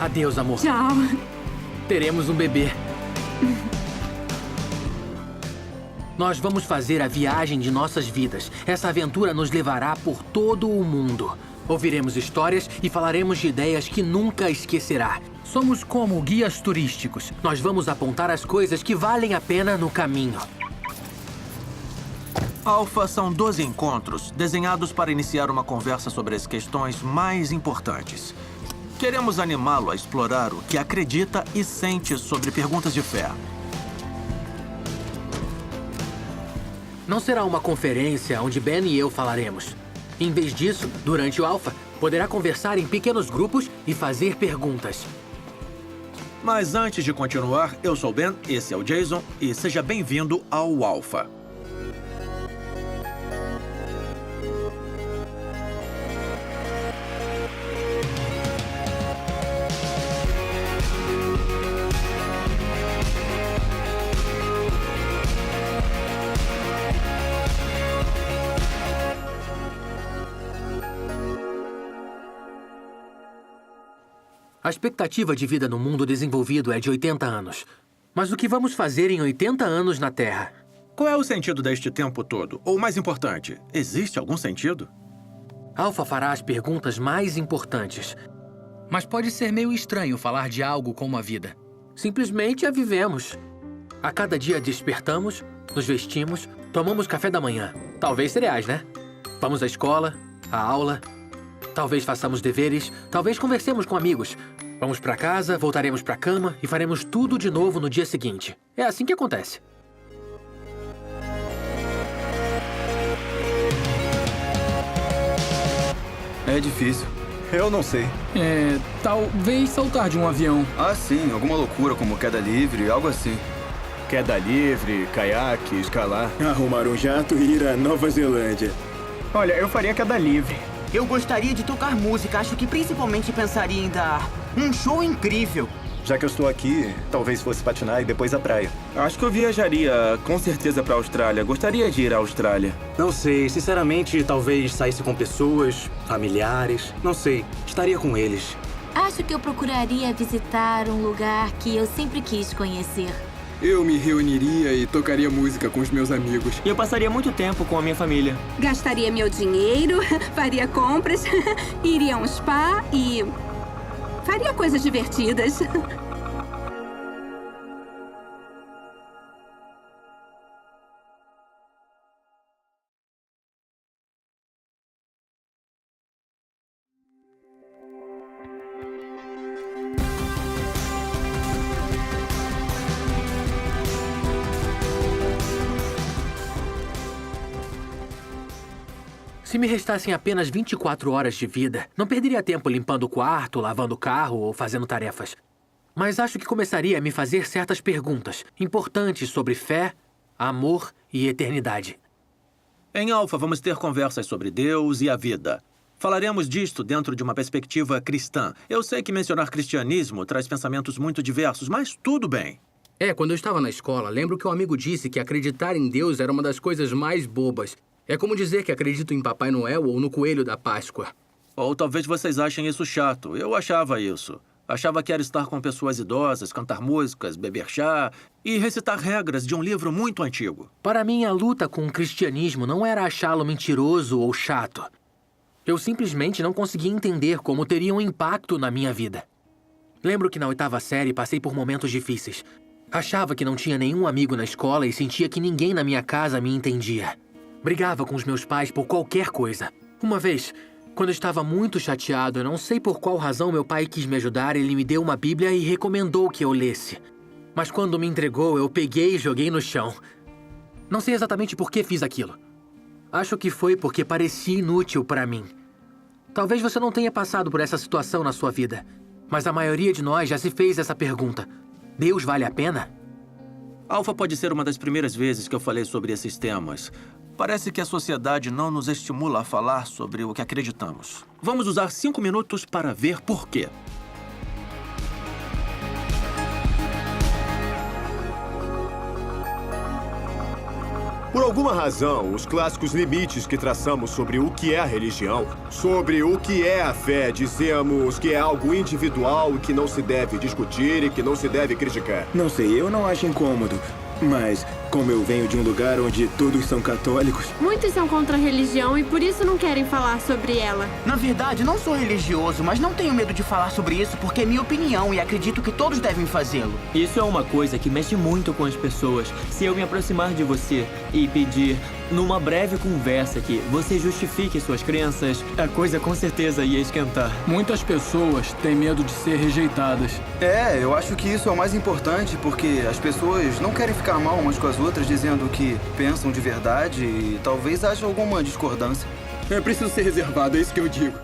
Adeus, amor. Tchau. Teremos um bebê. Nós vamos fazer a viagem de nossas vidas. Essa aventura nos levará por todo o mundo. Ouviremos histórias e falaremos de ideias que nunca esquecerá. Somos como guias turísticos. Nós vamos apontar as coisas que valem a pena no caminho. Alpha são 12 encontros desenhados para iniciar uma conversa sobre as questões mais importantes. Queremos animá-lo a explorar o que acredita e sente sobre perguntas de fé. Não será uma conferência onde Ben e eu falaremos. Em vez disso, durante o Alpha, poderá conversar em pequenos grupos e fazer perguntas. Mas antes de continuar, eu sou o Ben, esse é o Jason, e seja bem-vindo ao Alpha. A expectativa de vida no mundo desenvolvido é de 80 anos. Mas o que vamos fazer em 80 anos na Terra? Qual é o sentido deste tempo todo? Ou mais importante, existe algum sentido? Alpha fará as perguntas mais importantes. Mas pode ser meio estranho falar de algo como a vida. Simplesmente a vivemos. A cada dia despertamos, nos vestimos, tomamos café da manhã. Talvez cereais, né? Vamos à escola, à aula. Talvez façamos deveres, talvez conversemos com amigos. Vamos pra casa, voltaremos pra cama e faremos tudo de novo no dia seguinte. É assim que acontece. É difícil. Eu não sei. Talvez saltar de um avião. Ah, sim. Alguma loucura como queda livre, algo assim. Queda livre, caiaque, escalar. Arrumar um jato e ir à Nova Zelândia. Olha, eu faria queda livre. Eu gostaria de tocar música. Acho que principalmente pensaria em dar um show incrível. Já que eu estou aqui, talvez fosse patinar e depois a praia. Acho que eu viajaria com certeza pra Austrália. Gostaria de ir à Austrália. Não sei, sinceramente, talvez saísse com pessoas, familiares. Não sei, estaria com eles. Acho que eu procuraria visitar um lugar que eu sempre quis conhecer. Eu me reuniria e tocaria música com os meus amigos. Eu passaria muito tempo com a minha família. Gastaria meu dinheiro, faria compras, iria a um spa e faria coisas divertidas. Se me restassem apenas 24 horas de vida, não perderia tempo limpando o quarto, lavando o carro ou fazendo tarefas. Mas acho que começaria a me fazer certas perguntas importantes sobre fé, amor e eternidade. Em Alpha, vamos ter conversas sobre Deus e a vida. Falaremos disto dentro de uma perspectiva cristã. Eu sei que mencionar cristianismo traz pensamentos muito diversos, mas tudo bem. Quando eu estava na escola, lembro que um amigo disse que acreditar em Deus era uma das coisas mais bobas. É como dizer que acredito em Papai Noel ou no Coelho da Páscoa. Ou talvez vocês achem isso chato. Eu achava isso. Achava que era estar com pessoas idosas, cantar músicas, beber chá e recitar regras de um livro muito antigo. Para mim, a luta com o cristianismo não era achá-lo mentiroso ou chato. Eu simplesmente não conseguia entender como teria um impacto na minha vida. Lembro que na 8ª série passei por momentos difíceis. Achava que não tinha nenhum amigo na escola e sentia que ninguém na minha casa me entendia. Brigava com os meus pais por qualquer coisa. Uma vez, quando eu estava muito chateado, eu não sei por qual razão meu pai quis me ajudar, ele me deu uma Bíblia e recomendou que eu lesse. Mas quando me entregou, eu peguei e joguei no chão. Não sei exatamente por que fiz aquilo. Acho que foi porque parecia inútil para mim. Talvez você não tenha passado por essa situação na sua vida, mas a maioria de nós já se fez essa pergunta. Deus vale a pena? Alpha pode ser uma das primeiras vezes que eu falei sobre esses temas. Parece que a sociedade não nos estimula a falar sobre o que acreditamos. Vamos usar 5 minutos para ver por quê. Por alguma razão, os clássicos limites que traçamos sobre o que é a religião, sobre o que é a fé, dizemos que é algo individual e que não se deve discutir e que não se deve criticar. Não sei, eu não acho incômodo. Mas, como eu venho de um lugar onde todos são católicos... Muitos são contra a religião e por isso não querem falar sobre ela. Na verdade, não sou religioso, mas não tenho medo de falar sobre isso porque é minha opinião e acredito que todos devem fazê-lo. Isso é uma coisa que mexe muito com as pessoas. Se eu me aproximar de você e pedir, numa breve conversa, que você justifique suas crenças, a coisa com certeza ia esquentar. Muitas pessoas têm medo de ser rejeitadas. Eu acho que isso é o mais importante, porque as pessoas não querem ficar mal umas com as outras dizendo o que pensam de verdade e talvez haja alguma discordância. É preciso ser reservado, é isso que eu digo.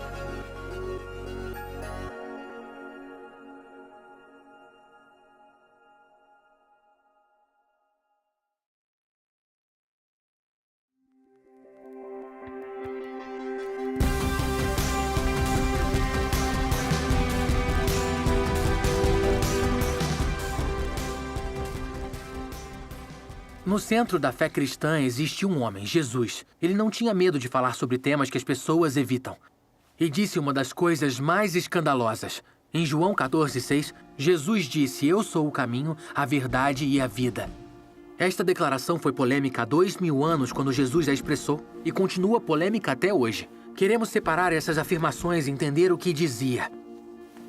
No centro da fé cristã existe um homem, Jesus. Ele não tinha medo de falar sobre temas que as pessoas evitam. E disse uma das coisas mais escandalosas. Em João 14,6, Jesus disse: "Eu sou o caminho, a verdade e a vida." Esta declaração foi polêmica há 2000 anos quando Jesus a expressou e continua polêmica até hoje. Queremos separar essas afirmações e entender o que dizia.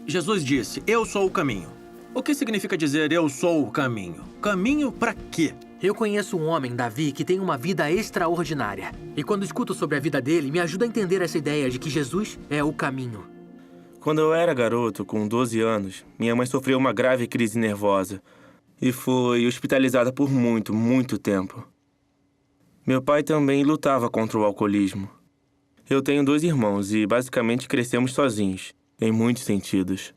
Jesus disse, eu sou o caminho. O que significa dizer eu sou o caminho? Caminho para quê? Eu conheço um homem, Davi, que tem uma vida extraordinária. E quando escuto sobre a vida dele, me ajuda a entender essa ideia de que Jesus é o caminho. Quando eu era garoto, com 12 anos, minha mãe sofreu uma grave crise nervosa e foi hospitalizada por muito tempo. Meu pai também lutava contra o alcoolismo. Eu tenho 2 irmãos e basicamente crescemos sozinhos, em muitos sentidos.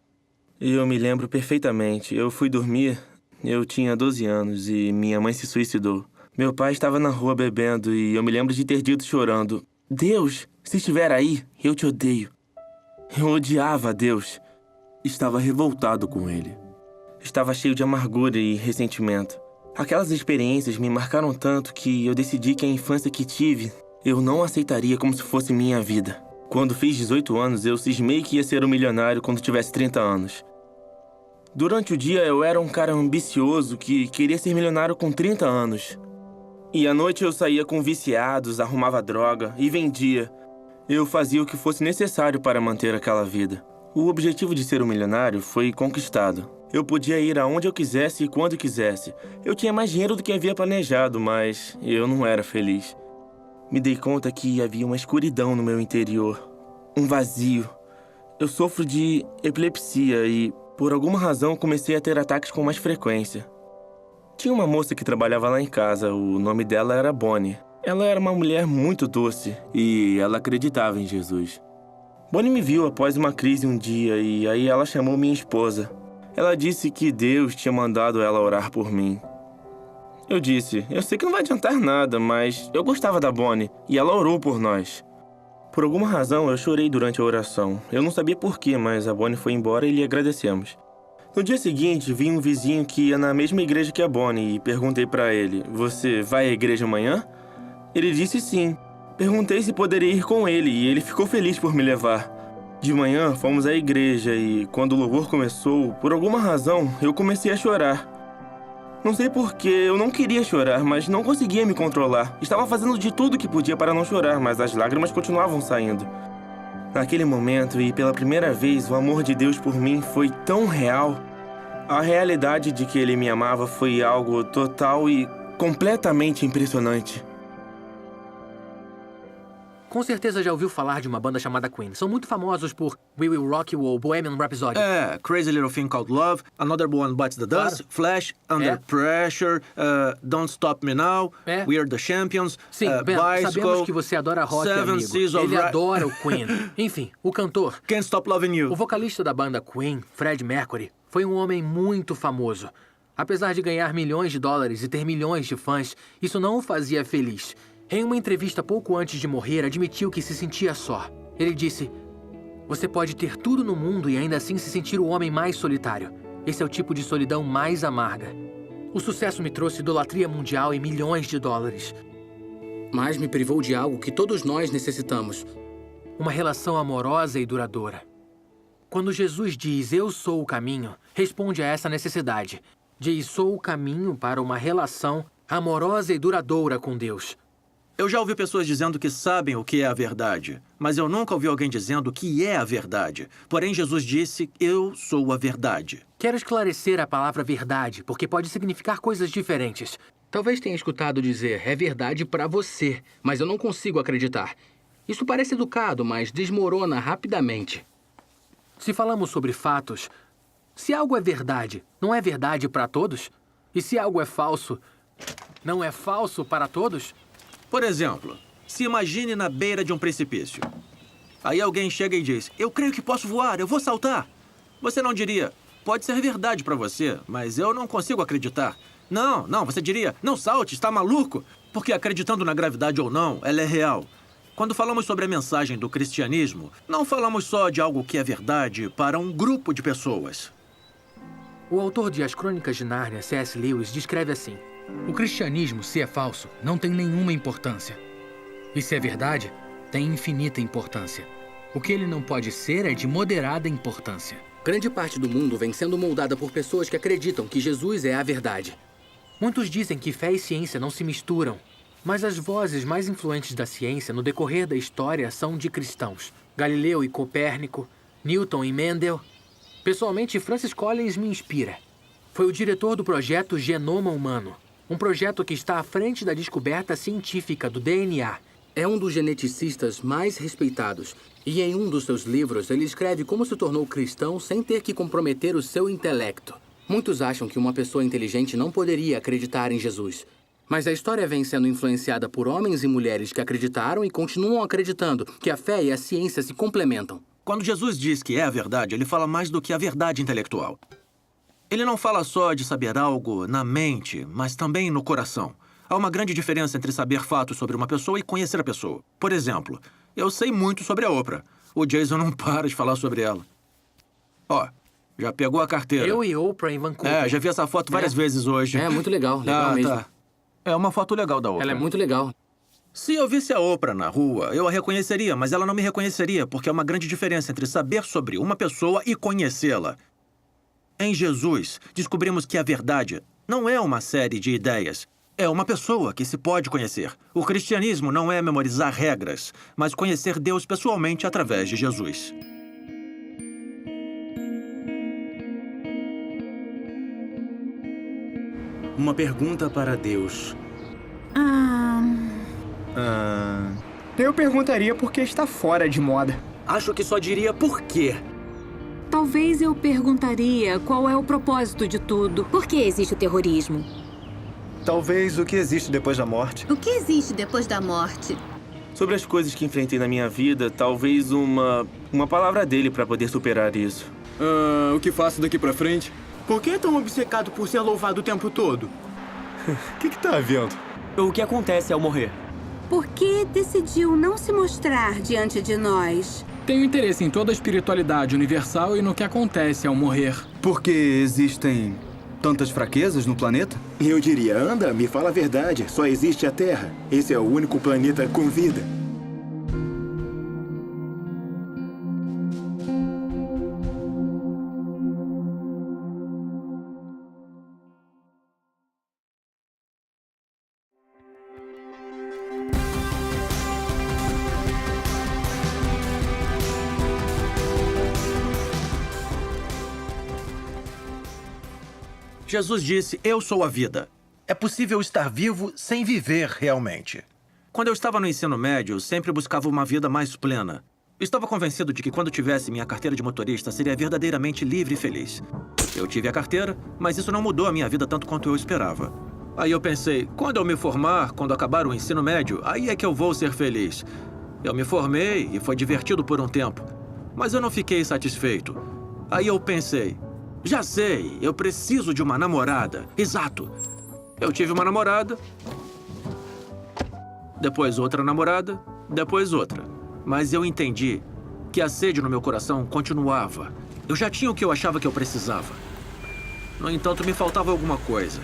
E eu me lembro perfeitamente, eu fui dormir... Eu tinha 12 anos e minha mãe se suicidou. Meu pai estava na rua bebendo e eu me lembro de ter dito chorando: "Deus, se estiver aí, eu te odeio." Eu odiava a Deus. Estava revoltado com ele. Estava cheio de amargura e ressentimento. Aquelas experiências me marcaram tanto que eu decidi que a infância que tive, eu não aceitaria como se fosse minha vida. Quando fiz 18 anos, eu cismei que ia ser um milionário quando tivesse 30 anos. Durante o dia, eu era um cara ambicioso que queria ser milionário com 30 anos. E à noite eu saía com viciados, arrumava droga e vendia. Eu fazia o que fosse necessário para manter aquela vida. O objetivo de ser um milionário foi conquistado. Eu podia ir aonde eu quisesse e quando quisesse. Eu tinha mais dinheiro do que havia planejado, mas eu não era feliz. Me dei conta que havia uma escuridão no meu interior. Um vazio. Eu sofro de epilepsia e... por alguma razão, comecei a ter ataques com mais frequência. Tinha uma moça que trabalhava lá em casa, o nome dela era Bonnie. Ela era uma mulher muito doce e ela acreditava em Jesus. Bonnie me viu após uma crise um dia e aí ela chamou minha esposa. Ela disse que Deus tinha mandado ela orar por mim. Eu disse, eu sei que não vai adiantar nada, mas eu gostava da Bonnie e ela orou por nós. Por alguma razão, eu chorei durante a oração. Eu não sabia porquê, mas a Bonnie foi embora e lhe agradecemos. No dia seguinte, vi um vizinho que ia na mesma igreja que a Bonnie e perguntei pra ele, "Você vai à igreja amanhã?" Ele disse sim. Perguntei se poderia ir com ele e ele ficou feliz por me levar. De manhã, fomos à igreja e, quando o louvor começou, por alguma razão, eu comecei a chorar. Não sei porquê, eu não queria chorar, mas não conseguia me controlar. Estava fazendo de tudo que podia para não chorar, mas as lágrimas continuavam saindo. Naquele momento, e pela primeira vez, o amor de Deus por mim foi tão real. A realidade de que Ele me amava foi algo total e completamente impressionante. Com certeza já ouviu falar de uma banda chamada Queen. São muito famosos por We Will Rock You ou Bohemian Rhapsody. Crazy Little Thing Called Love, Another One Bites the Dust, Flash, Under Pressure, Don't Stop Me Now, We Are the Champions, Sim, Ben, Bicycle, sabemos que você adora rock, Seven amigo. Seas of Ele adora o Queen. Enfim, o cantor. Can't Stop Loving You. O vocalista da banda Queen, Freddie Mercury, foi um homem muito famoso. Apesar de ganhar milhões de dólares e ter milhões de fãs, isso não o fazia feliz. Em uma entrevista pouco antes de morrer, admitiu que se sentia só. Ele disse: "Você pode ter tudo no mundo e ainda assim se sentir o homem mais solitário. Esse é o tipo de solidão mais amarga." O sucesso me trouxe idolatria mundial e milhões de dólares. mas me privou de algo que todos nós necessitamos. Uma relação amorosa e duradoura. Quando Jesus diz, eu sou o caminho, responde a essa necessidade. Diz, sou o caminho para uma relação amorosa e duradoura com Deus. Eu já ouvi pessoas dizendo que sabem o que é a verdade, mas eu nunca ouvi alguém dizendo o que é a verdade. Porém, Jesus disse, eu sou a verdade. Quero esclarecer a palavra verdade, porque pode significar coisas diferentes. Talvez tenha escutado dizer, é verdade pra você, mas eu não consigo acreditar. Isso parece educado, mas desmorona rapidamente. Se falamos sobre fatos, se algo é verdade, não é verdade para todos? E se algo é falso, não é falso para todos? Por exemplo, se imagine na beira de um precipício. Aí alguém chega e diz, eu creio que posso voar, eu vou saltar. Você não diria, pode ser verdade para você, mas eu não consigo acreditar. Não, você diria, não salte, está maluco? Porque acreditando na gravidade ou não, ela é real. Quando falamos sobre a mensagem do cristianismo, não falamos só de algo que é verdade para um grupo de pessoas. O autor de As Crônicas de Nárnia, C.S. Lewis, descreve assim. O cristianismo, se é falso, não tem nenhuma importância. E se é verdade, tem infinita importância. O que ele não pode ser é de moderada importância. Grande parte do mundo vem sendo moldada por pessoas que acreditam que Jesus é a verdade. Muitos dizem que fé e ciência não se misturam. Mas as vozes mais influentes da ciência no decorrer da história são de cristãos. Galileu e Copérnico, Newton e Mendel. Pessoalmente, Francis Collins me inspira. Foi o diretor do projeto Genoma Humano, um projeto que está à frente da descoberta científica do DNA. É um dos geneticistas mais respeitados. E em um dos seus livros, ele escreve como se tornou cristão sem ter que comprometer o seu intelecto. Muitos acham que uma pessoa inteligente não poderia acreditar em Jesus. Mas a história vem sendo influenciada por homens e mulheres que acreditaram e continuam acreditando que a fé e a ciência se complementam. Quando Jesus diz que é a verdade, ele fala mais do que a verdade intelectual. Ele não fala só de saber algo na mente, mas também no coração. Há uma grande diferença entre saber fatos sobre uma pessoa e conhecer a pessoa. Por exemplo, eu sei muito sobre a Oprah. O Jason não para de falar sobre ela. Ó, já pegou a carteira. Eu e Oprah em Vancouver. Já vi essa foto várias vezes hoje. É, muito legal. Legal mesmo. Tá. É uma foto legal da Oprah. Ela é muito legal. Se eu visse a Oprah na rua, eu a reconheceria, mas ela não me reconheceria, porque é uma grande diferença entre saber sobre uma pessoa e conhecê-la. Em Jesus, descobrimos que a verdade não é uma série de ideias. É uma pessoa que se pode conhecer. O cristianismo não é memorizar regras, mas conhecer Deus pessoalmente através de Jesus. Uma pergunta para Deus. Eu perguntaria por que está fora de moda. Acho que só diria por quê. Talvez eu perguntaria qual é o propósito de tudo. Por que existe o terrorismo? Talvez o que existe depois da morte. O que existe depois da morte? Sobre as coisas que enfrentei na minha vida, talvez uma palavra dele para poder superar isso. O que faço daqui pra frente? Por que é tão obcecado por ser louvado o tempo todo? O que tá havendo? O que acontece ao morrer? Por que decidiu não se mostrar diante de nós? Tenho interesse em toda a espiritualidade universal e no que acontece ao morrer. Porque existem tantas fraquezas no planeta? Eu diria, anda, me fala a verdade. Só existe a Terra. Esse é o único planeta com vida. Jesus disse, eu sou a vida. É possível estar vivo sem viver realmente. Quando eu estava no ensino médio, sempre buscava uma vida mais plena. Estava convencido de que quando tivesse minha carteira de motorista, seria verdadeiramente livre e feliz. Eu tive a carteira, mas isso não mudou a minha vida tanto quanto eu esperava. Aí eu pensei, quando eu me formar, quando acabar o ensino médio, aí é que eu vou ser feliz. Eu me formei e foi divertido por um tempo, mas eu não fiquei satisfeito. Aí eu pensei, já sei, eu preciso de uma namorada. Exato. Eu tive uma namorada, depois outra namorada, depois outra. Mas eu entendi que a sede no meu coração continuava. Eu já tinha o que eu achava que eu precisava. No entanto, me faltava alguma coisa.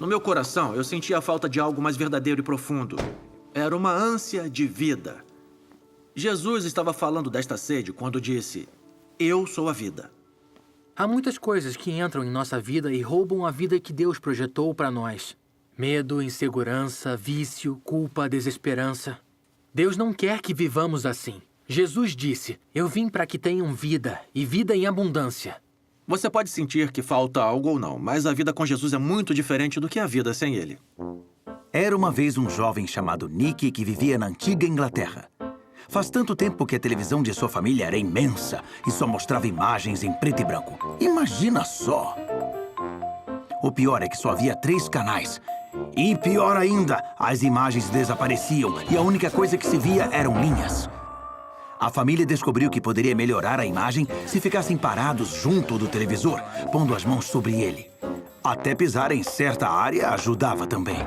No meu coração, eu sentia a falta de algo mais verdadeiro e profundo. Era uma ânsia de vida. Jesus estava falando desta sede quando disse: "Eu sou a vida." Há muitas coisas que entram em nossa vida e roubam a vida que Deus projetou para nós. Medo, insegurança, vício, culpa, desesperança. Deus não quer que vivamos assim. Jesus disse: "Eu vim para que tenham vida, e vida em abundância." Você pode sentir que falta algo ou não, mas a vida com Jesus é muito diferente do que a vida sem ele. Era uma vez um jovem chamado Nick que vivia na antiga Inglaterra. Faz tanto tempo que a televisão de sua família era imensa e só mostrava imagens em preto e branco. Imagina só! O pior é que só havia 3 canais. E pior ainda, as imagens desapareciam e a única coisa que se via eram linhas. A família descobriu que poderia melhorar a imagem se ficassem parados junto do televisor, pondo as mãos sobre ele. Até pisar em certa área ajudava também.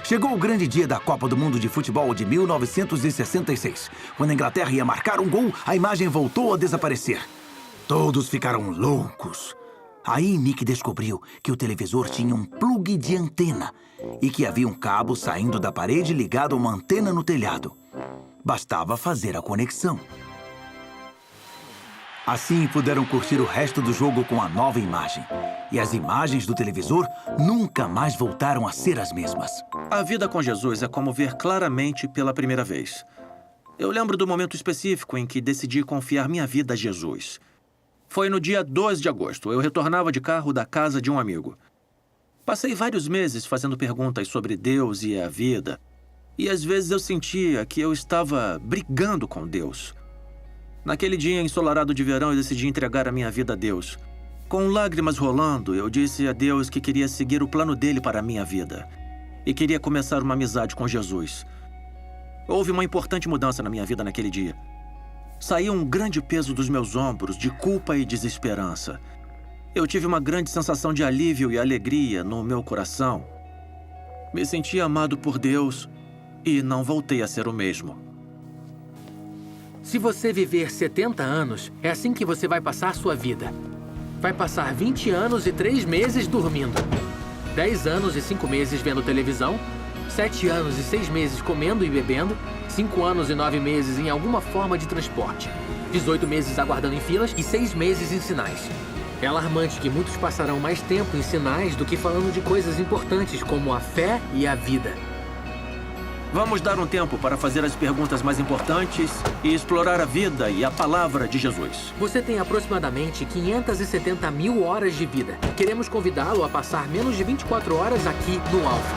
Chegou o grande dia da Copa do Mundo de Futebol de 1966. Quando a Inglaterra ia marcar um gol, a imagem voltou a desaparecer. Todos ficaram loucos. Aí Nick descobriu que o televisor tinha um plugue de antena e que havia um cabo saindo da parede ligado a uma antena no telhado. Bastava fazer a conexão. Assim puderam curtir o resto do jogo com a nova imagem. E as imagens do televisor nunca mais voltaram a ser as mesmas. A vida com Jesus é como ver claramente pela primeira vez. Eu lembro do momento específico em que decidi confiar minha vida a Jesus. Foi no dia 2 de agosto. Eu retornava de carro da casa de um amigo. Passei vários meses fazendo perguntas sobre Deus e a vida. E às vezes eu sentia que eu estava brigando com Deus. Naquele dia ensolarado de verão, eu decidi entregar a minha vida a Deus. Com lágrimas rolando, eu disse a Deus que queria seguir o plano dele para a minha vida. E queria começar uma amizade com Jesus. Houve uma importante mudança na minha vida naquele dia. Saiu um grande peso dos meus ombros de culpa e desesperança. Eu tive uma grande sensação de alívio e alegria no meu coração. Me senti amado por Deus e não voltei a ser o mesmo. Se você viver 70 anos, é assim que você vai passar sua vida. Vai passar 20 anos e 3 meses dormindo. 10 anos e 5 meses vendo televisão. 7 anos e 6 meses comendo e bebendo. 5 anos e 9 meses em alguma forma de transporte. 18 meses aguardando em filas e 6 meses em sinais. É alarmante que muitos passarão mais tempo em sinais do que falando de coisas importantes como a fé e a vida. Vamos dar um tempo para fazer as perguntas mais importantes e explorar a vida e a palavra de Jesus. Você tem aproximadamente 570 mil horas de vida. Queremos convidá-lo a passar menos de 24 horas aqui no Alpha.